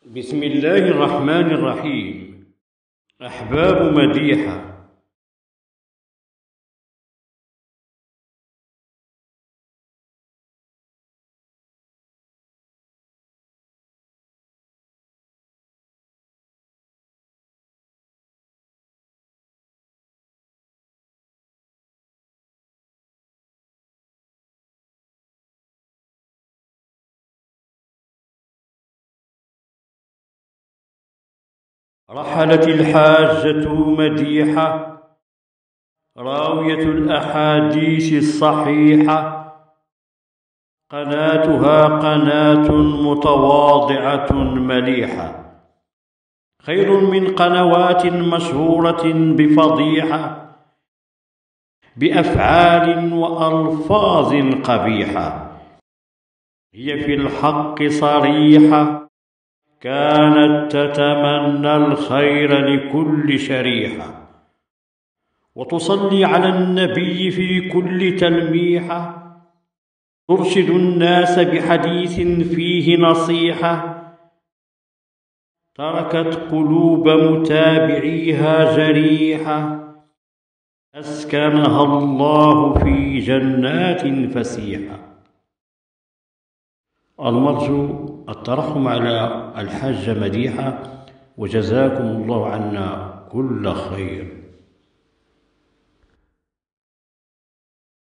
بسم الله الرحمن الرحيم. أحباب مديحة. رحلت الحاجة مديحة راوية الأحاديث الصحيحة، قناتها قناة متواضعة مليحة، خير من قنوات مشهورة بفضيحة، بأفعال وألفاظ قبيحة. هي في الحق صريحة، كانت تتمنى الخير لكل شريحة، وتصلي على النبي في كل تلميحة، ترشد الناس بحديث فيه نصيحة، تركت قلوب متابعيها جريحة، أسكنها الله في جنات فسيحة. المرجو الترحم على الحاجة مديحة، وجزاكم الله عنا كل خير.